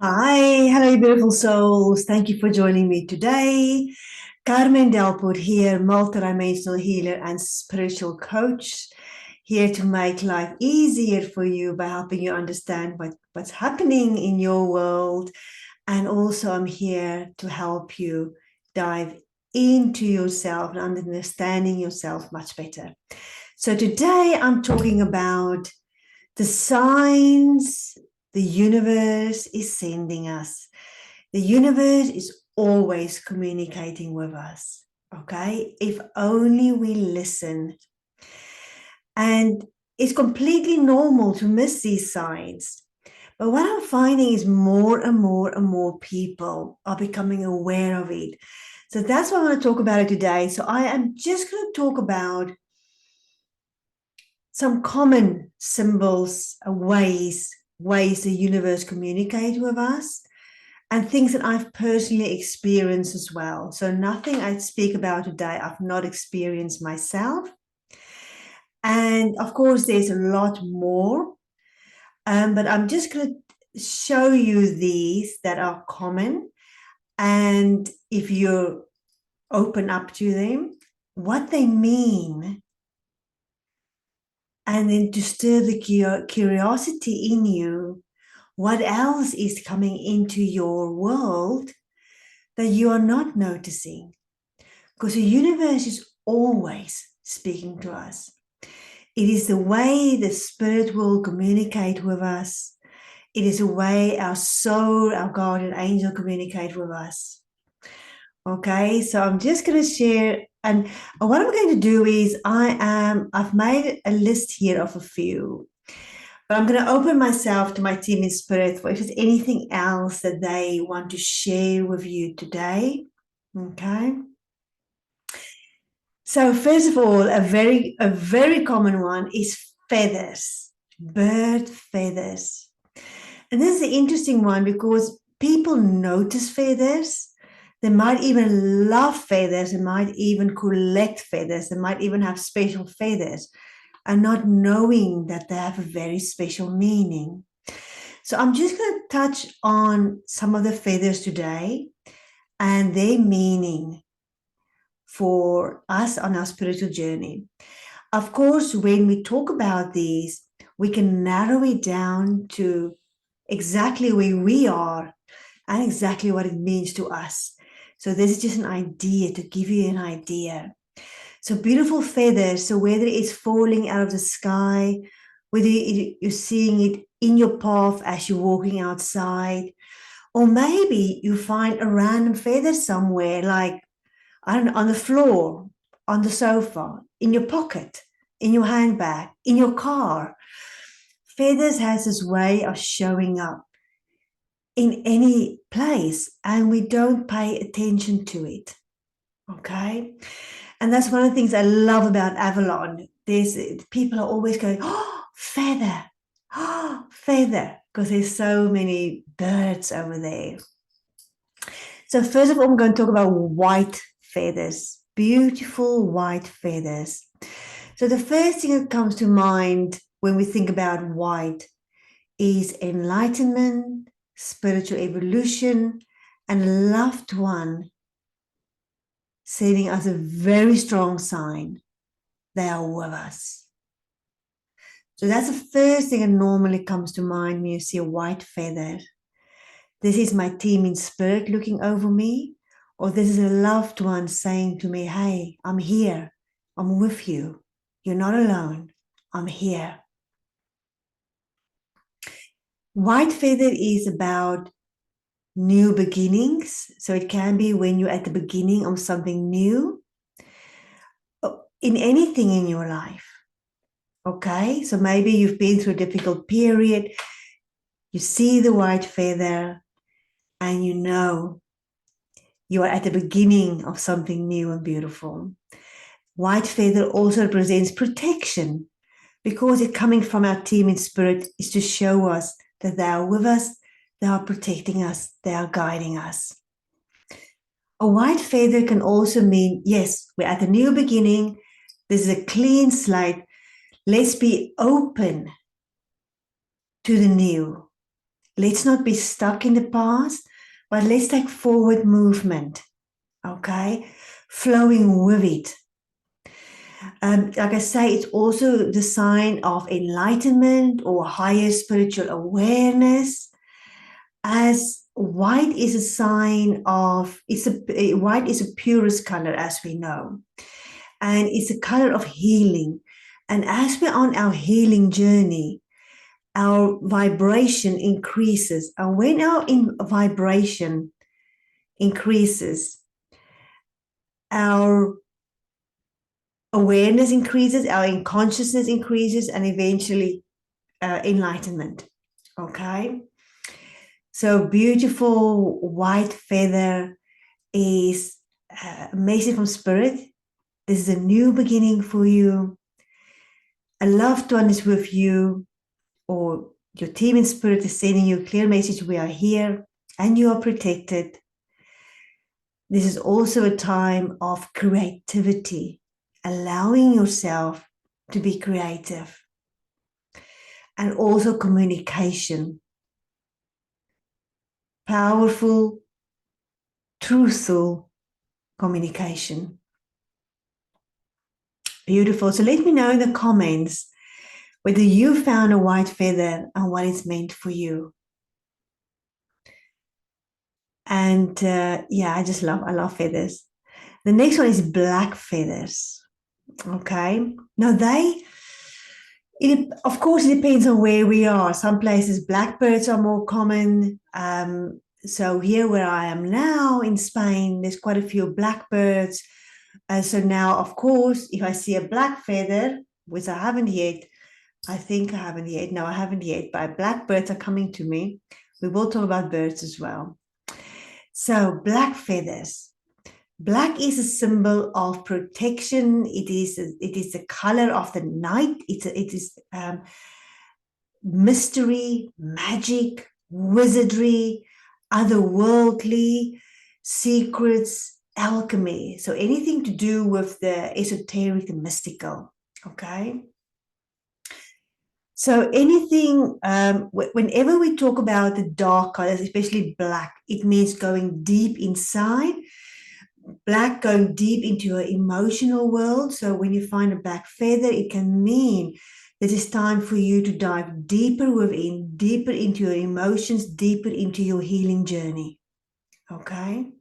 Hi, hello, beautiful souls. Thank you for joining me today. Carmen Delport here, multidimensional healer and spiritual coach, here to make life easier for you by helping you understand what's happening in your world. And also, I'm here to help you dive into yourself and understanding yourself much better. So, today I'm talking about the signs the universe is sending us. The universe is always communicating with us, okay? If only we listen. And it's completely normal to miss these signs. But what I'm finding is more and more and more people are becoming aware of it. So that's why I want to talk about it today. So I am just going to talk about some common symbols, ways the universe communicate with us, and things that I've personally experienced as well. So nothing I speak about today I've not experienced myself. And of course, there's a lot more, but I'm just going to show you these that are common. And if you open up to them, what they mean, and then to stir the curiosity in you, what else is coming into your world that you are not noticing? Because the universe is always speaking to us. It is the way the spirit will communicate with us. It is the way our soul, our guardian angel communicate with us. Okay, so I'm just going to share, and what I'm going to do is I've made a list here of a few, but I'm going to open myself to my team in spirit for if there's anything else that they want to share with you today. Okay. So first of all, a very common one is feathers, bird feathers. And this is an interesting one because people notice feathers. They might even love feathers. They might even collect feathers. They might even have special feathers and not knowing that they have a very special meaning. So I'm just going to touch on some of the feathers today and their meaning for us on our spiritual journey. Of course, when we talk about these, we can narrow it down to exactly where we are and exactly what it means to us. So this is just an idea to give you an idea. So beautiful feathers. So whether it's falling out of the sky, whether you're seeing it in your path as you're walking outside, or maybe you find a random feather somewhere, like I don't know, on the floor, on the sofa, in your pocket, in your handbag, in your car. Feathers has this way of showing up in any place, and we don't pay attention to it. Okay. And that's one of the things I love about Avalon. There's people are always going, oh, feather, oh, feather, because there's so many birds over there. So first of all, I'm going to talk about white feathers, beautiful white feathers. So the first thing that comes to mind when we think about white is enlightenment, spiritual evolution, and a loved one sending us a very strong sign they are with us. So that's the first thing that normally comes to mind when you see a white feather. This is my team in spirit looking over me, or this is a loved one saying to me, hey, I'm here. I'm with you. You're not alone. I'm here. White feather is about new beginnings. So it can be when you're at the beginning of something new in anything in your life. Okay, so maybe you've been through a difficult period. You see the white feather and you know you are at the beginning of something new and beautiful. White feather also represents protection because it coming from our team in spirit is to show us that they are with us, they are protecting us, they are guiding us. A white feather can also mean, yes, we're at a new beginning. This is a clean slate. Let's be open to the new. Let's not be stuck in the past, but let's take forward movement, okay? Flowing with it. Like I say, it's also the sign of enlightenment or higher spiritual awareness, as white is a sign of, white is a purest color, as we know, and it's a color of healing. And as we're on our healing journey, our vibration increases. And when our vibration increases, our awareness increases, our consciousness increases, and eventually enlightenment. Okay? So, beautiful white feather is a message from spirit. This is a new beginning for you. A loved one is with you, or your team in spirit is sending you a clear message: we are here and you are protected. This is also a time of creativity, allowing yourself to be creative, and also communication. Powerful, truthful communication. Beautiful. So let me know in the comments whether you found a white feather and what it's meant for you. And yeah, I love feathers. The next one is black feathers. Okay. Now of course, it depends on where we are. Some places blackbirds are more common. So here where I am now in Spain, there's quite a few blackbirds. So now, of course, if I see a black feather, which I haven't yet, I think I haven't yet. No, I haven't yet, but blackbirds are coming to me. We will talk about birds as well. So black feathers. Black is a symbol of protection. It is the color of the night. It is mystery, magic, wizardry, otherworldly, secrets, alchemy. So anything to do with the esoteric and mystical. Okay. So anything, whenever we talk about the dark colors, especially black, it means going deep inside. Black going deep into your emotional world. So when you find a black feather, it can mean that it's time for you to dive deeper within, deeper into your emotions, deeper into your healing journey. Okay.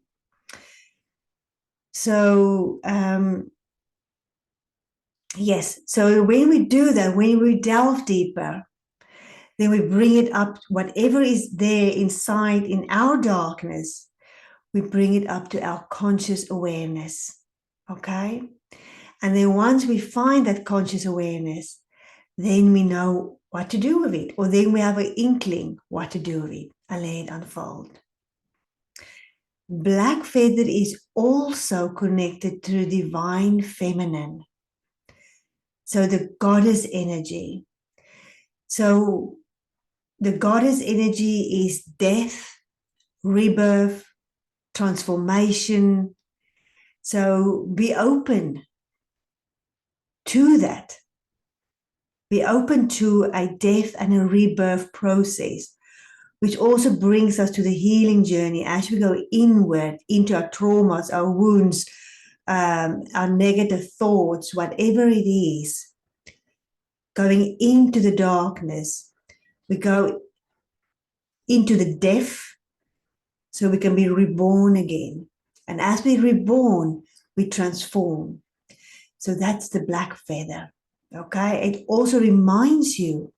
So, yes. So when we do that, when we delve deeper, then we bring it up, whatever is there inside in our darkness, we bring it up to our conscious awareness. Okay. And then once we find that conscious awareness, then we know what to do with it, or then we have an inkling what to do with it and let it unfold. Black feather is also connected to the divine feminine. So the goddess energy. So the goddess energy is death, rebirth, transformation. So be open to that. Be open to a death and a rebirth process, which also brings us to the healing journey as we go inward into our traumas, our wounds, our negative thoughts, whatever it is. Going into the darkness, we go into the death so we can be reborn again. And as we reborn, we transform. So that's the black feather. Okay. It also reminds you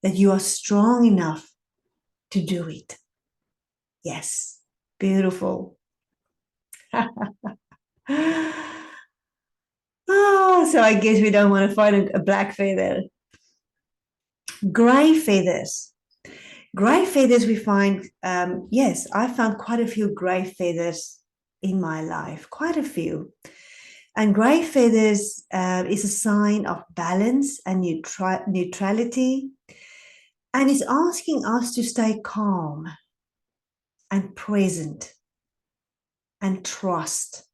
that you are strong enough to do it. Yes. Beautiful. Oh, so I guess we don't want to find a black feather. Gray feathers. Gray feathers we find, yes, I found quite a few gray feathers in my life, quite a few. And gray feathers is a sign of balance and neutrality. And it's asking us to stay calm and present and trust.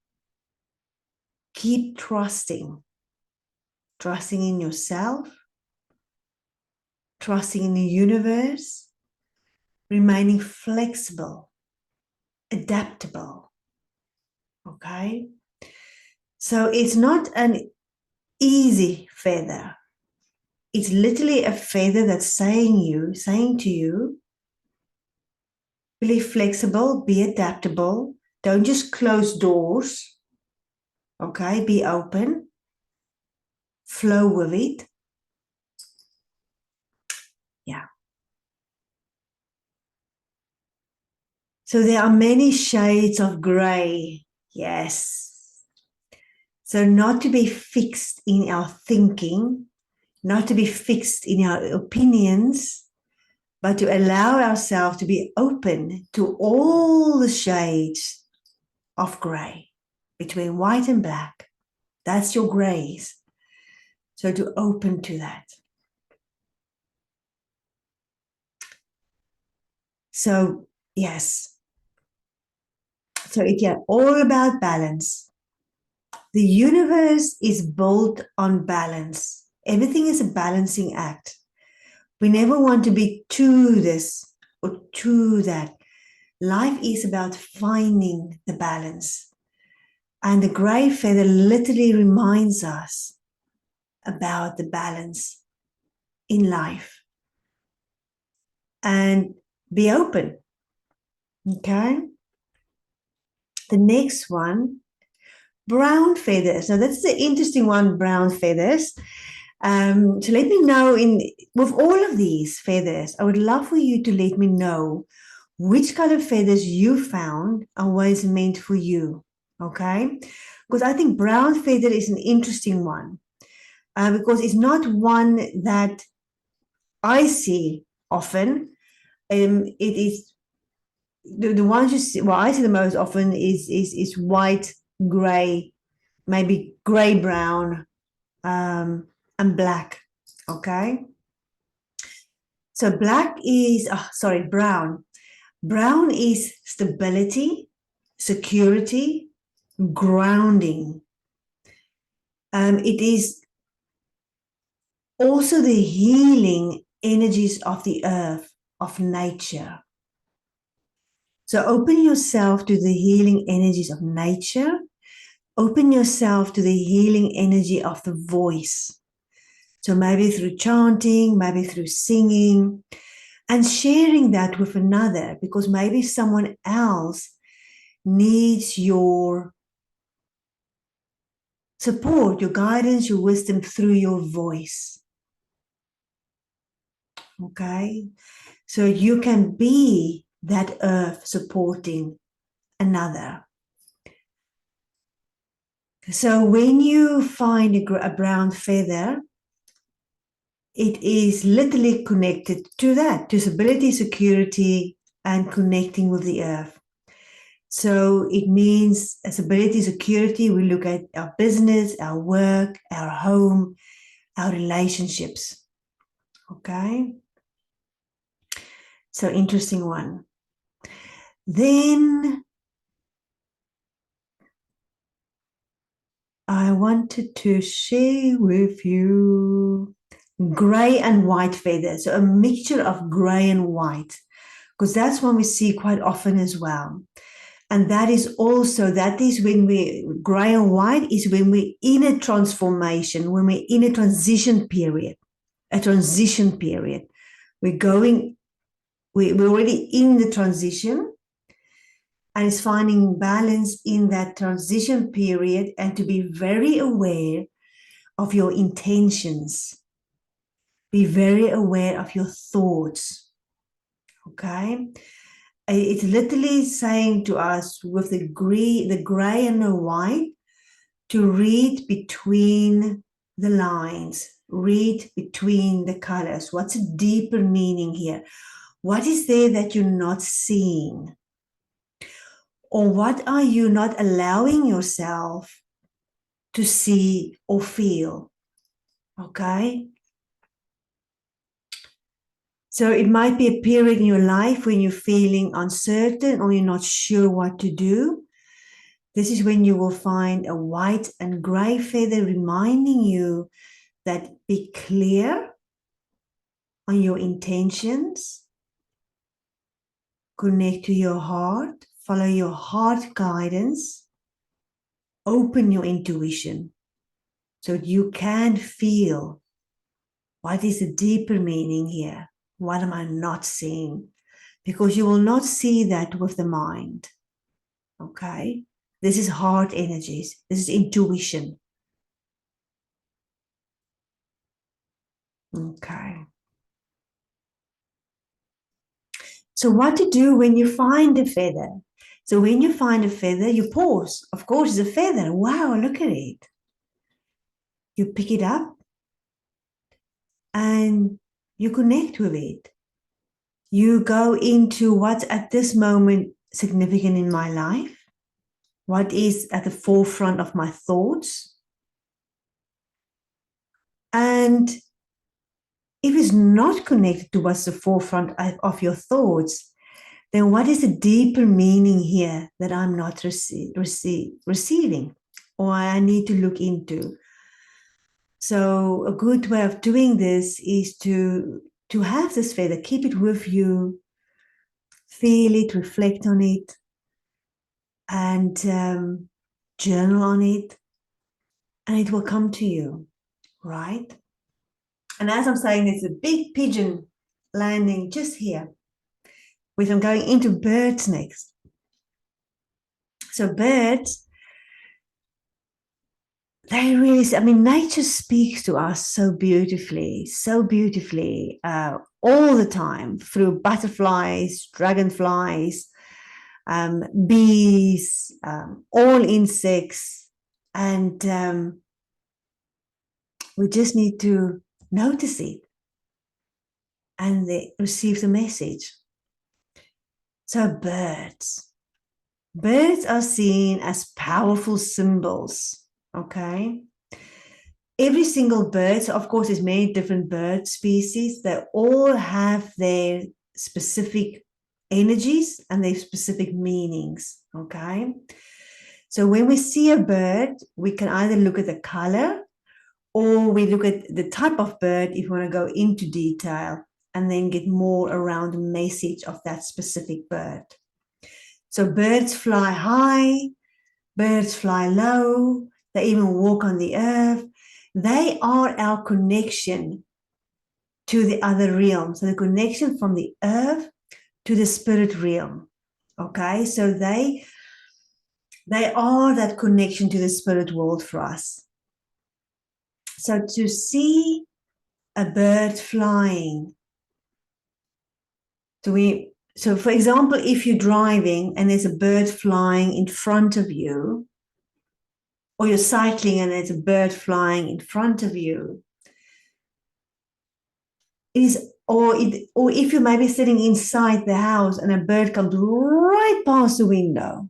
Keep trusting in yourself, trusting in the universe, remaining flexible, adaptable. Okay? So it's not an easy feather. It's literally a feather that's saying to you, be flexible, be adaptable. Don't just close doors. Okay? Be open. Flow with it. Yeah. So there are many shades of gray. Yes. So not to be fixed in our thinking, not to be fixed in our opinions, but to allow ourselves to be open to all the shades of gray between white and black. That's your grays. So to open to that. So, yes. So it's all about balance. The universe is built on balance. Everything is a balancing act. We never want to be to this or to that. Life is about finding the balance. And the gray feather literally reminds us about the balance in life. And be open. Okay? The next one, brown feathers. Now, that's the interesting one, brown feathers. So let me know with all of these feathers, I would love for you to let me know which color feathers you found and what is meant for you. Okay? Because I think brown feather is an interesting one because it's not one that I see often. It is the ones you see, well, I see the most often is white, gray, maybe gray brown, and black. Okay. So brown. Brown is stability, security, grounding. It is also the healing energies of the earth, of nature. So open yourself to the healing energies of nature. Open yourself to the healing energy of the voice. So maybe through chanting, maybe through singing, and sharing that with another, because maybe someone else needs your support, your guidance, your wisdom through your voice. Okay? So you can be that earth supporting another. So when you find a brown feather, it is literally connected to that, to stability, security, and connecting with the earth. So it means stability, security. We look at our business, our work, our home, our relationships. Okay. So interesting one. Then I wanted to share with you gray and white feathers, so a mixture of gray and white, because that's one we see quite often as well. And that is when gray and white is when we're in a transformation, when we're in a transition period, We're already in the transition, and it's finding balance in that transition period and to be very aware of your intentions. Be very aware of your thoughts. Okay? It's literally saying to us with the gray and the white to read between the lines, read between the colors. What's a deeper meaning here? What is there that you're not seeing? Or what are you not allowing yourself to see or feel? Okay? So it might be a period in your life when you're feeling uncertain or you're not sure what to do. This is when you will find a white and gray feather reminding you that be clear on your intentions, connect to your heart, follow your heart guidance, open your intuition so you can feel what is the deeper meaning here. What am I not seeing? Because you will not see that with the mind. Okay? This is heart energies. This is intuition. Okay. So what to do when you find a feather? So when you find a feather, you pause. Of course, it's a feather. Wow, look at it. You pick it up and you connect with it. You go into what's at this moment significant in my life, what is at the forefront of my thoughts. And if it's not connected to what's the forefront of your thoughts, then what is the deeper meaning here that I'm not receiving or I need to look into? So a good way of doing this is to have this feather, keep it with you, feel it, reflect on it, and journal on it, and it will come to you, right? And as I'm saying, there's a big pigeon landing just here, which I'm going into birds next. So birds, they really, I mean, nature speaks to us so beautifully, all the time through butterflies, dragonflies, bees, all insects. And we just need to notice it and they receive the message. So birds are seen as powerful symbols, okay? Every single bird, so of course there's many different bird species, they all have their specific energies and their specific meanings, okay? So when we see a bird, we can either look at the color or we look at the type of bird if you want to go into detail and then get more around the message of that specific bird. So birds fly high, birds fly low, they even walk on the earth. They are our connection to the other realm. So the connection from the earth to the spirit realm. Okay, so they are that connection to the spirit world for us. So to see a bird flying, so for example, if you're driving and there's a bird flying in front of you, or you're cycling and there's a bird flying in front of you, or if you might be sitting inside the house and a bird comes right past the window,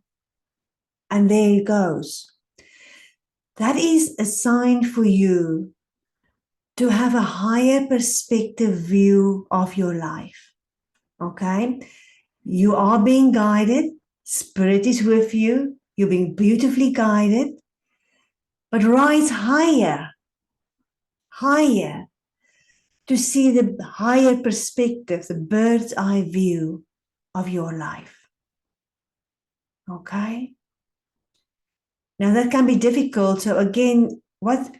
and there it goes. That is a sign for you to have a higher perspective view of your life. Okay? You are being guided. Spirit is with you. You're being beautifully guided. But rise higher to see the higher perspective, the bird's eye view of your life. Okay? Now that can be difficult. So again, what's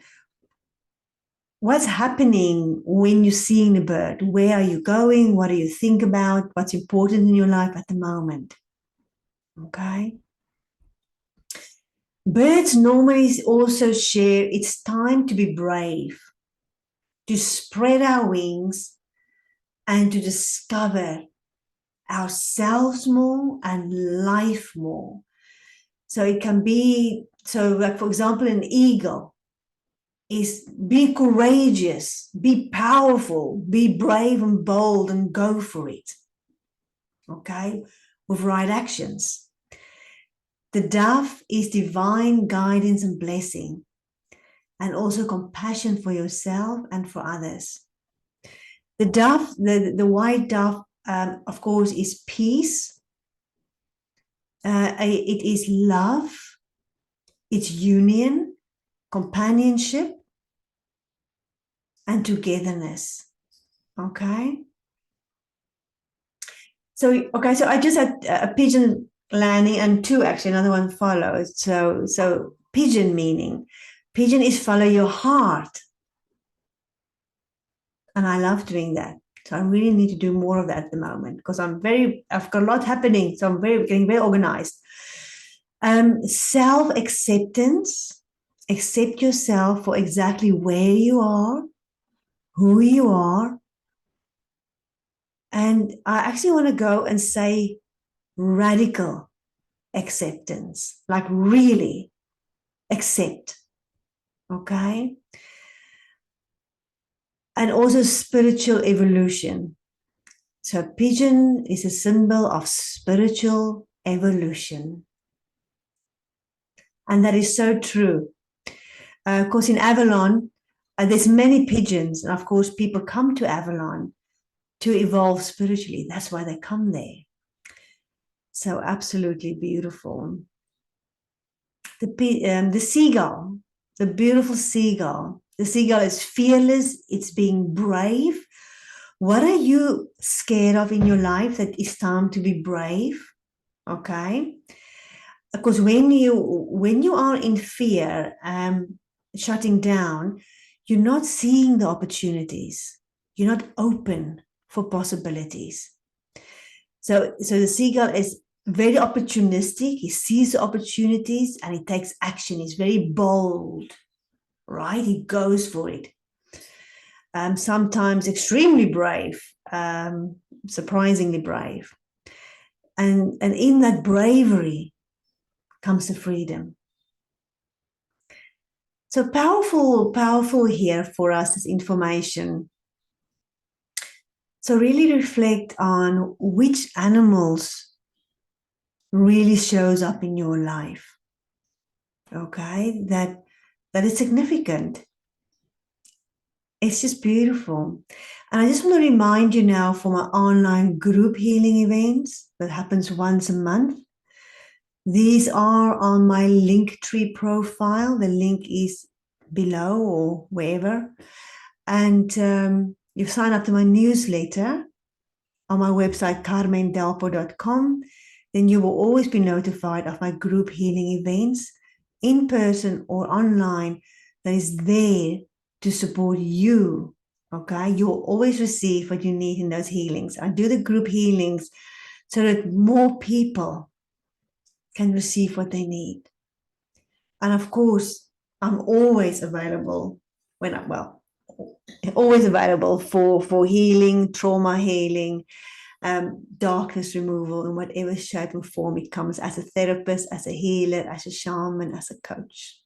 happening when you're seeing the bird? Where are you going? What do you think about? What's important in your life at the moment? Okay? Birds normally also share it's time to be brave, to spread our wings, and to discover ourselves more and life more. So it can be, so like for example, an eagle is be courageous, be powerful, be brave and bold and go for it. Okay, with right actions. The dove is divine guidance and blessing, and also compassion for yourself and for others. The dove, the white dove, of course, is peace. It is love. It's union, companionship, and togetherness. Okay? So, okay, so I just had a pigeon landing and two actually, another one followed. So pigeon meaning, pigeon is follow your heart. And I love doing that. So I really need to do more of that at the moment because I've got a lot happening. So I'm getting very organized. Self-acceptance, accept yourself for exactly where you are, who you are. And I actually want to go and say radical acceptance, like really accept. Okay. And also spiritual evolution. So pigeon is a symbol of spiritual evolution. And that is so true. Of course, in Avalon, there's many pigeons. And of course, people come to Avalon to evolve spiritually. That's why they come there. So absolutely beautiful. The seagull, the beautiful seagull. The seagull is fearless. It's being brave. What are you scared of in your life that it's time to be brave? Okay. Because when you are in fear, shutting down, you're not seeing the opportunities. You're not open for possibilities. So the seagull is very opportunistic. He sees the opportunities and he takes action. He's very bold, right? He goes for it. Sometimes extremely brave, surprisingly brave. And in that bravery comes the freedom. So powerful here for us, this information. So really reflect on which animals really shows up in your life. Okay, that is significant. It's just beautiful. And I just want to remind you now for my online group healing events that happens once a month. These are on my Linktree profile. The link is below or wherever. And you sign up to my newsletter on my website, carmendelport.com. Then you will always be notified of my group healing events, in person or online, that is there to support you. Okay, you'll always receive what you need in those healings. I do the group healings so that more people can receive what they need. And of course, I'm always available always available for healing, trauma healing, darkness removal in whatever shape and form it comes, as a therapist, as a healer, as a shaman, as a coach.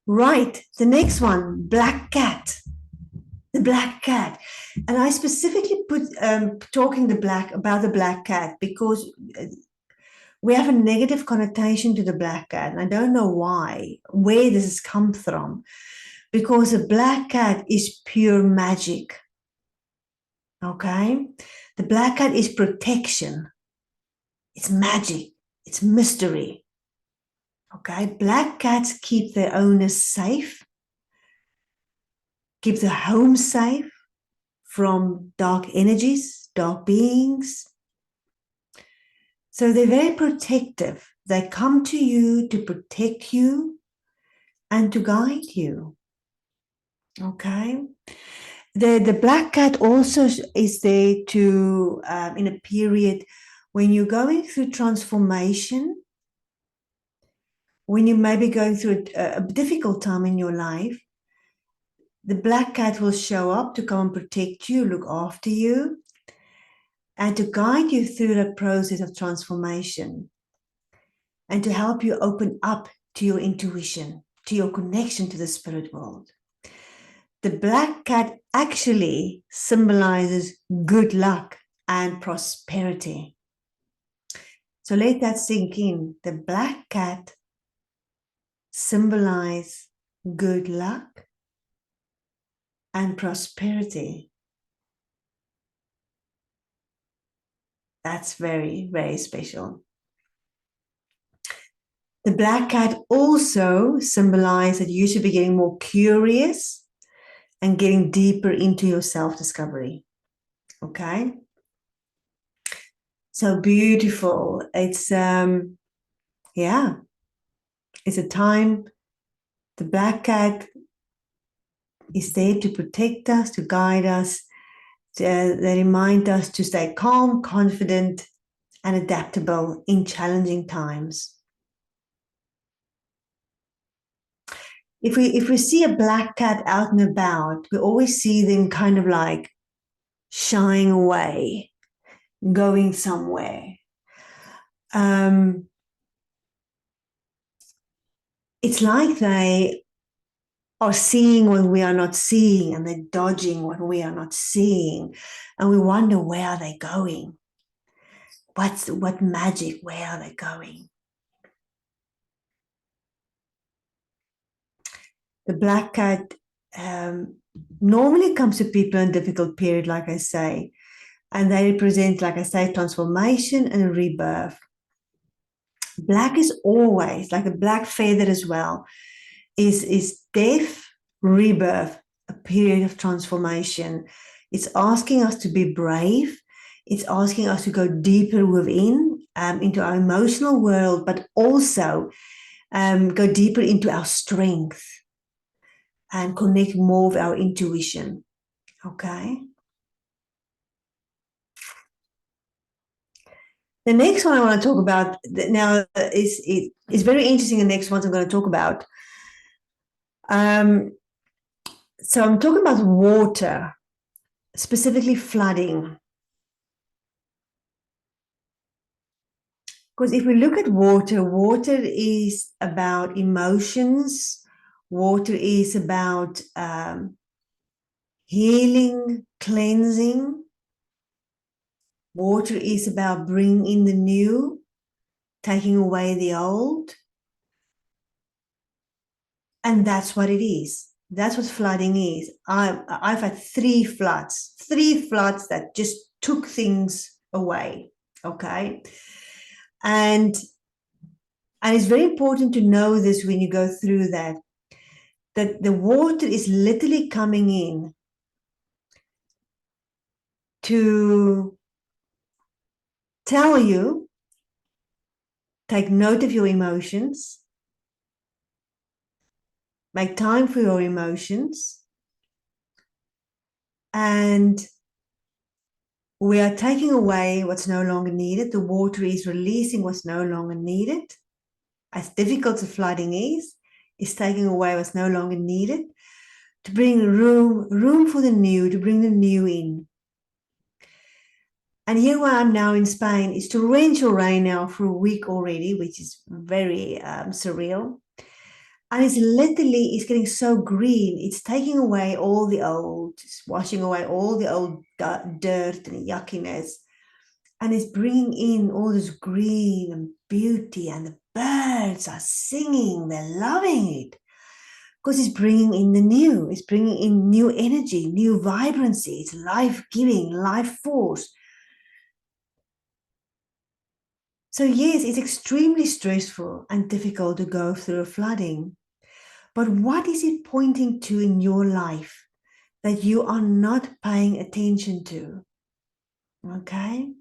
Right, the next one, black cat. The black cat. And I specifically put talking about the black cat because we have a negative connotation to the black cat. And I don't know why, where this has come from. Because a black cat is pure magic. Okay? The black cat is protection. It's magic. It's mystery. Okay? Black cats keep their owners safe, keep the home safe from dark energies, dark beings. So they're very protective. They come to you to protect you and to guide you. Okay? The black cat also is there to, in a period when you're going through transformation, when you may be going through a difficult time in your life, the black cat will show up to come and protect you, look after you, and to guide you through the process of transformation, and to help you open up to your intuition, to your connection to the spirit world. The black cat actually symbolizes good luck and prosperity. So let that sink in. The black cat symbolizes good luck and prosperity. That's very, very special. The black cat also symbolizes that you should be getting more curious and getting deeper into your self-discovery. Okay? So beautiful. It's yeah, it's a time. The black cat is there to protect us, to guide us. They remind us to stay calm, confident, and adaptable in challenging times. If we see a black cat out and about, we always see them kind of like shying away, going somewhere. Um, it's like they are seeing what we are not seeing, and they're dodging what we are not seeing, and we wonder, where are they going? What magic? Where are they going? The black cat normally comes to people in a difficult period, like I say, and they represent, like I say, transformation and rebirth. Black is always like a black feather as well, is death, rebirth, a period of transformation. It's asking us to be brave. It's asking us to go deeper within, into our emotional world, but also go deeper into our strength and connect more with our intuition. Okay. The next one I want to talk about now is very interesting. The next ones I'm going to talk about. So I'm talking about water, specifically flooding. Because if we look at water, water is about emotions. Water is about healing, cleansing. Water is about bringing in the new, taking away the old. And that's what it is. That's what flooding is. I've had three floods that just took things away. Okay. And it's very important to know this when you go through that the water is literally coming in to tell you, take note of your emotions, make time for your emotions, and we are taking away what's no longer needed. The water is releasing what's no longer needed. As difficult as flooding is, it's taking away what's no longer needed to bring room for the new, to bring the new in. And here where I'm now in Spain is torrential rain now for a week already, which is very surreal. And it's getting so green. It's taking away all the old, it's washing away all the old dirt and yuckiness. And it's bringing in all this green and beauty, and the birds are singing, they're loving it. Because it's bringing in the new, it's bringing in new energy, new vibrancy, it's life-giving, life force. So yes, it's extremely stressful and difficult to go through a flooding. But what is it pointing to in your life that you are not paying attention to? Okay?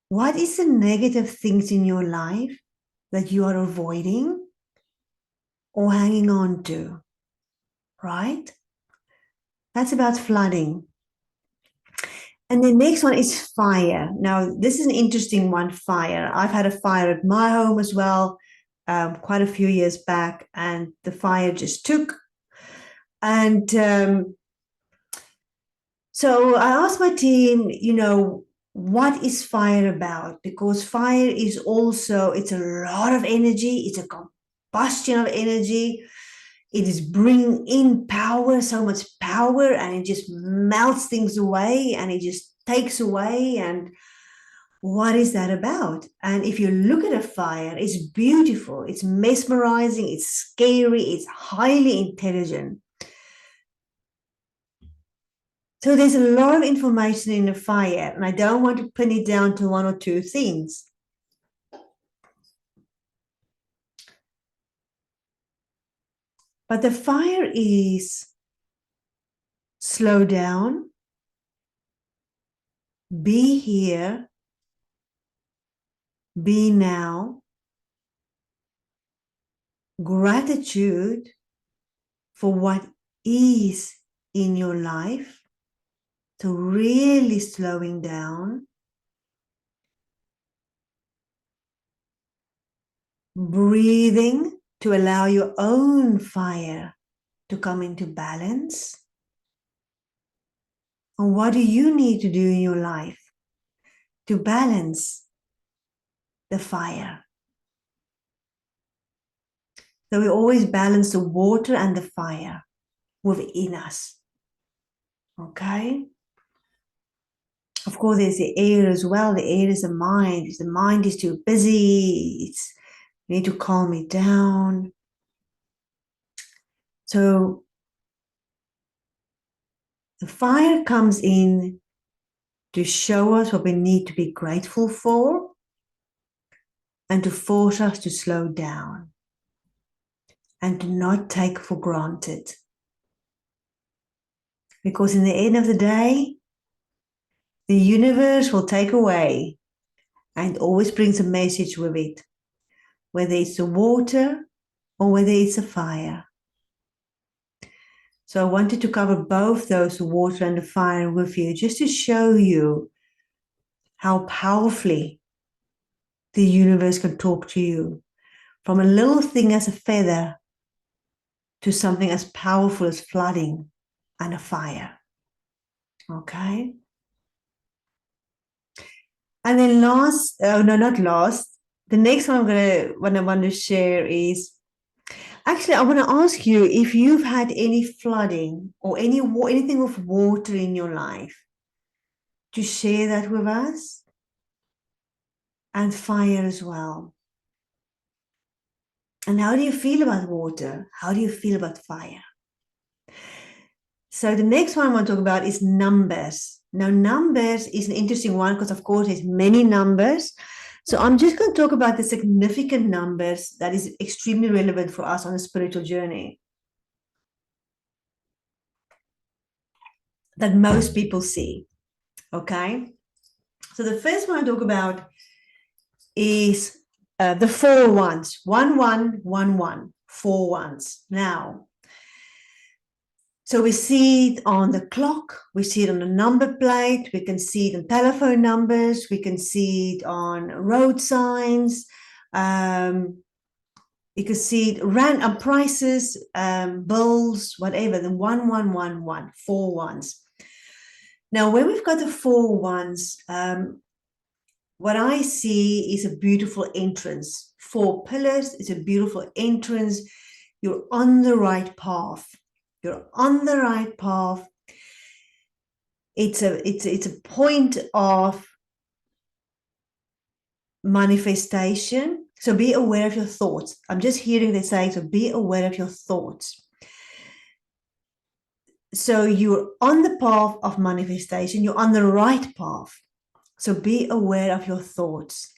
What is the negative things in your life that you are avoiding or hanging on to? Right? That's about flooding. And the next one is fire. Now, this is an interesting one, fire. I've had a fire at my home as well, quite a few years back, and the fire just took. And so I asked my team, what is fire about? Because fire is also, it's a lot of energy, it's a combustion of energy. It is bringing in power, so much power, and it just melts things away and it just takes away. And what is that about? And if you look at a fire, it's beautiful, it's mesmerizing, it's scary, it's highly intelligent. So there's a lot of information in the fire, and I don't want to pin it down to one or two things. But the fire is slow down, be here, be now, gratitude for what is in your life. So really slowing down, breathing to allow your own fire to come into balance. And what do you need to do in your life to balance the fire? So we always balance the water and the fire within us. Okay? Of course, there's the air as well. The air is the mind. If the mind is too busy, you need to calm it down. So the fire comes in to show us what we need to be grateful for and to force us to slow down and to not take for granted. Because in the end of the day, the universe will take away and always brings a message with it, whether it's the water or whether it's a fire. So I wanted to cover both those, the water and the fire, with you, just to show you how powerfully the universe can talk to you. From a little thing as a feather to something as powerful as flooding and a fire. Okay? And then the next one I want to share is, actually, I want to ask you if you've had any flooding or anything with water in your life, to share that with us, and fire as well. And how do you feel about water? How do you feel about fire? So the next one I want to talk about is numbers. Now, numbers is an interesting one because, of course, there's many numbers. So I'm just going to talk about the significant numbers that is extremely relevant for us on a spiritual journey that most people see. Okay? So the first one I talk about is the 4 ones. 1 1 1 1. 4 ones. Now, so we see it on the clock, we see it on the number plate, we can see it on telephone numbers, we can see it on road signs, you can see it on prices, bills, whatever, the 1111, 4 ones. Now, when we've got the 4 ones, what I see is a beautiful entrance. 4 pillars is a beautiful entrance. You're on the right path. You're on the right path. It's a point of manifestation. So be aware of your thoughts. I'm just hearing they say, so be aware of your thoughts. So you're on the path of manifestation. You're on the right path. So be aware of your thoughts.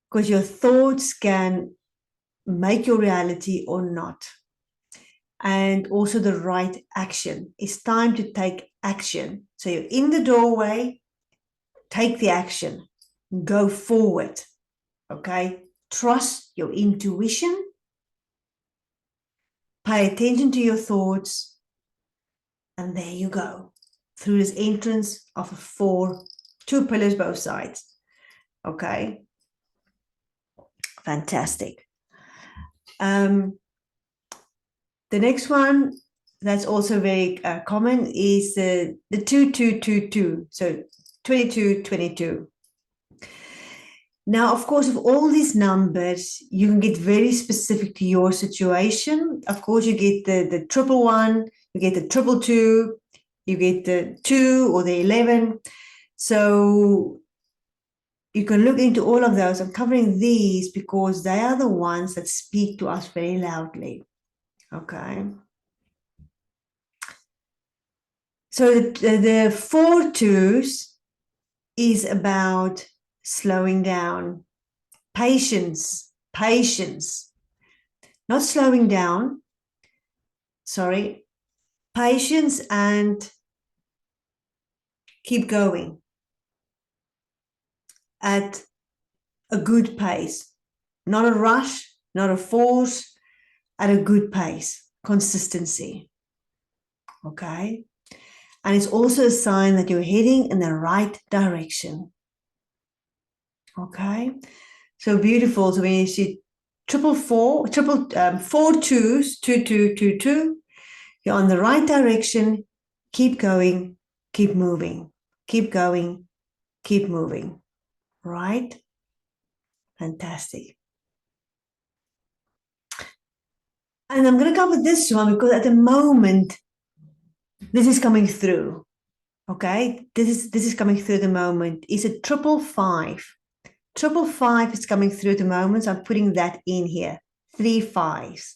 Because your thoughts can make your reality or not. And also the right action. It's time to take action. So you're in the doorway, take the action, go forward. Okay? Trust your intuition, pay attention to your thoughts, and there you go. Through this entrance of 2 pillars both sides. Okay? Fantastic. The next one that's also very common is the 2222. So 2222. Now, of course, with all these numbers, you can get very specific to your situation. Of course, you get the 111, you get the 222, you get the 2 or the 11. So you can look into all of those. I'm covering these because they are the ones that speak to us very loudly. Okay. So the 4 twos is about slowing down, patience, not slowing down, patience, and keep going. at a good pace, not a rush, not a force, at a good pace, consistency. Okay. And it's also a sign that you're heading in the right direction. Okay. So beautiful. So when you see four twos, 2, 2, 2, 2, you're on the right direction. Keep going, keep moving, keep going, keep moving. Right? Fantastic. And I'm going to come with this one because at the moment, this is coming through. Okay, this is coming through the moment. It's a 555. 555 is coming through the moment. So I'm putting that in here. 3 5s.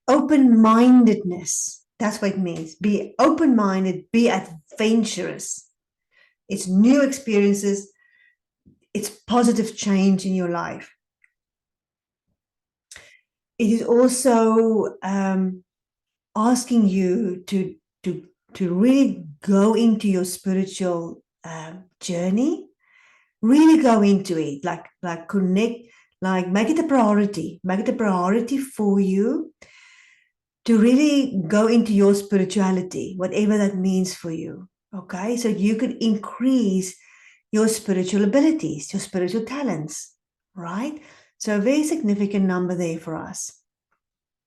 Open-mindedness. That's what it means. Be open-minded, be adventurous. It's new experiences. It's positive change in your life. It is also asking you to really go into your spiritual journey. Really go into it, like connect, like make it a priority for you to really go into your spirituality, whatever that means for you. Okay, so you could increase your spiritual abilities, your spiritual talents, right? So a very significant number there for us.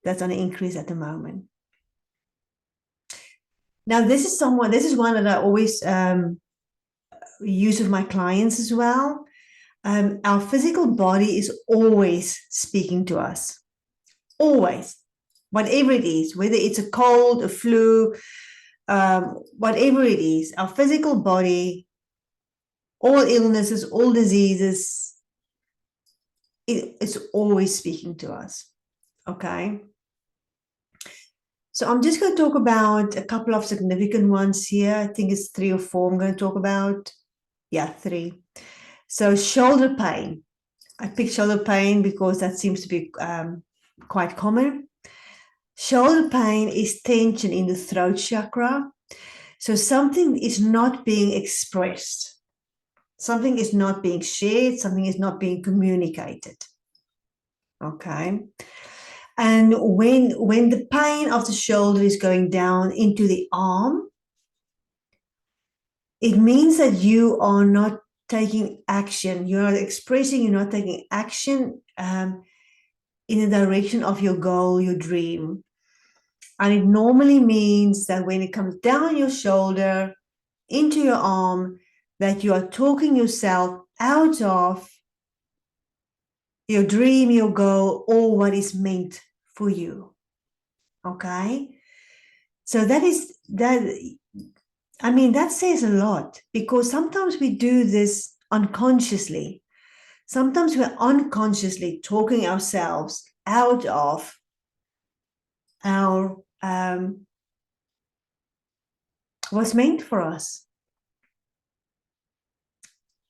That's on an increase at the moment. Now, this is one that I always use with my clients as well. Our physical body is always speaking to us. Always. Whatever it is, whether it's a cold, a flu, whatever it is, our physical body, all illnesses, all diseases, it's always speaking to us. Okay. So I'm just going to talk about a couple of significant ones here. I think it's 3 or 4 I'm going to talk about. Yeah, 3. So shoulder pain. I picked shoulder pain because that seems to be quite common. Shoulder pain is tension in the throat chakra. So something is not being expressed. Something is not being shared. Something is not being communicated. Okay. And when the pain of the shoulder is going down into the arm, it means that you are not taking action. You're not expressing, you're not taking action in the direction of your goal, your dream. And it normally means that when it comes down your shoulder, into your arm, that you are talking yourself out of your dream, your goal, or what is meant for you. Okay? So that says a lot, because sometimes we do this unconsciously. Sometimes we're unconsciously talking ourselves out of our what's meant for us.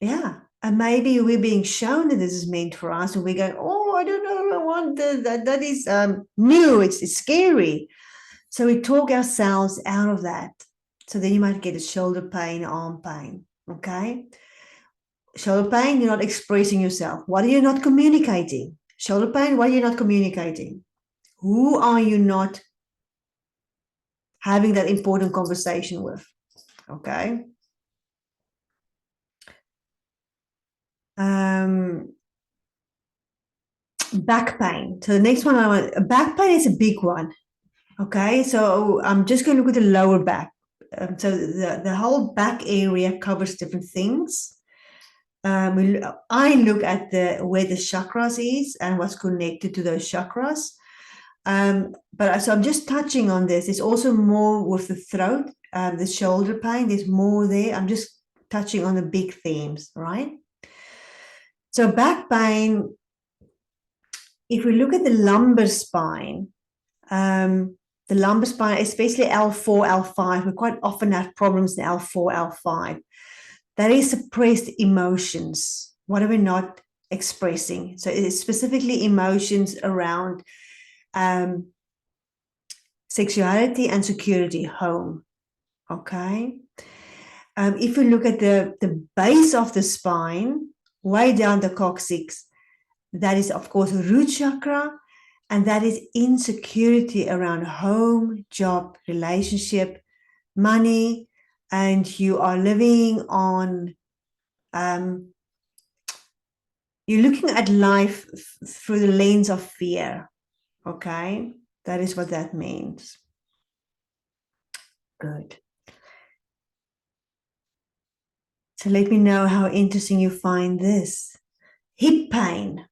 Yeah. And maybe we're being shown that this is meant for us, and we go, oh, I don't know, I want that is new, it's scary. So we talk ourselves out of that. So then you might get a shoulder pain, arm pain. Okay. Shoulder pain, you're not expressing yourself. What are you not communicating? Shoulder pain, what are you not communicating? Who are you not having that important conversation with? Okay. Back pain. So the next one back pain is a big one. Okay. So I'm just going to look at the lower back. So the whole back area covers different things. I look at where the chakras is and what's connected to those chakras. So I'm just touching on this. There's also more with the throat, the shoulder pain. There's more there. I'm just touching on the big themes, right? So back pain, if we look at the lumbar spine, especially L4, L5, we quite often have problems in L4, L5. That is suppressed emotions. What are we not expressing? So it's specifically emotions around sexuality and security, home. Okay. If you look at the base of the spine, way down the coccyx, that is, of course, root chakra, and that is insecurity around home, job, relationship, money, and you are living on, you're looking at life through the lens of fear, okay? That is what that means. Good. So let me know how interesting you find this. Hip pain.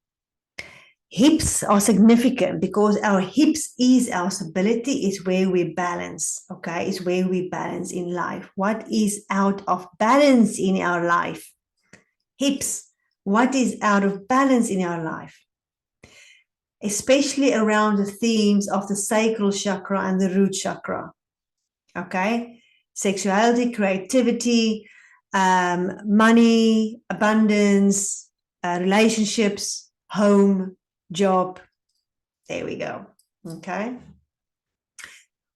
Hips are significant because our hips is our stability, is where we balance, okay? It's where we balance in life. What is out of balance in our life? Hips. What is out of balance in our life? Especially around the themes of the sacral chakra and the root chakra, okay? Sexuality, creativity, money, abundance, relationships, home, job. There we go. Okay.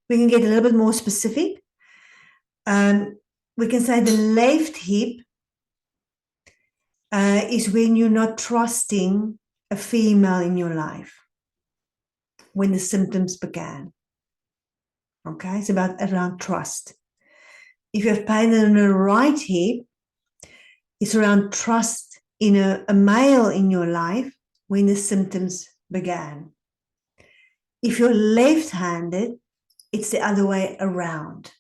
We can get a little bit more specific. We can say the left hip is when you're not trusting a female in your life, when the symptoms began. Okay, it's about around trust. If you have pain in the right hip, it's around trust in a male in your life when the symptoms began. If you're left-handed, it's the other way around.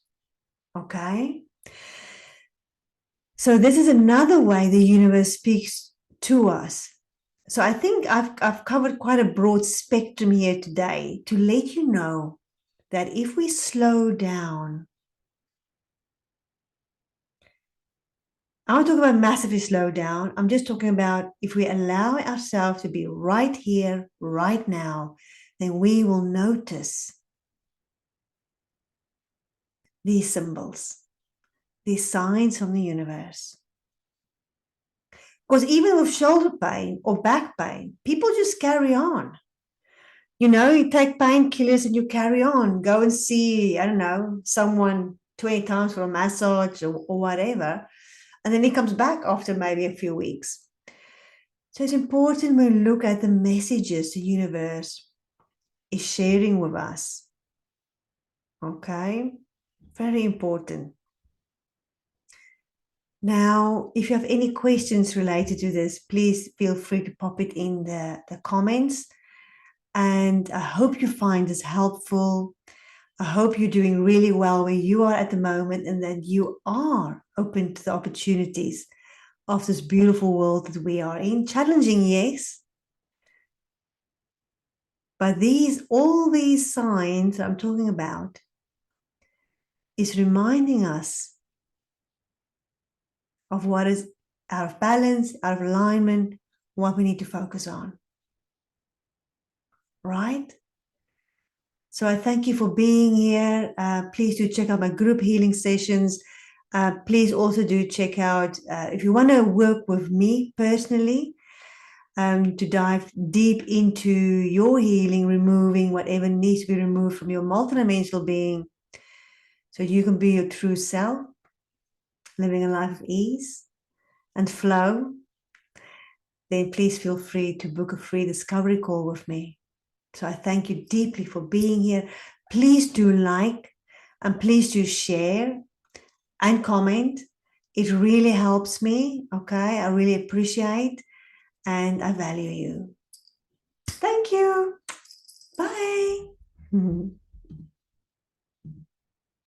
Okay? So this is another way the universe speaks to us. So I think I've covered quite a broad spectrum here today to let you know that if we slow down, I'm not talking about massively slow down. I'm just talking about if we allow ourselves to be right here, right now, then we will notice these symbols, these signs from the universe. Because even with shoulder pain or back pain, people just carry on. You know, you take painkillers and you carry on. Go and see, I don't know, someone 20 times for a massage or whatever. And then he comes back after maybe a few weeks. So it's important when we look at the messages the universe is sharing with us. Okay? Very important. Now, if you have any questions related to this, please feel free to pop it in the comments. And I hope you find this helpful. I hope you're doing really well where you are at the moment and that you are open to the opportunities of this beautiful world that we are in. Challenging, yes. But all these signs I'm talking about is reminding us of what is out of balance, out of alignment, what we need to focus on. Right? So I thank you for being here. Please do check out my group healing sessions. Please also do check out, if you want to work with me personally, to dive deep into your healing, removing whatever needs to be removed from your multidimensional being so you can be your true self, living a life of ease and flow, then please feel free to book a free discovery call with me. So I thank you deeply for being here. Please do like and please do share and comment. It really helps me, okay? I really appreciate and I value you. Thank you. Bye.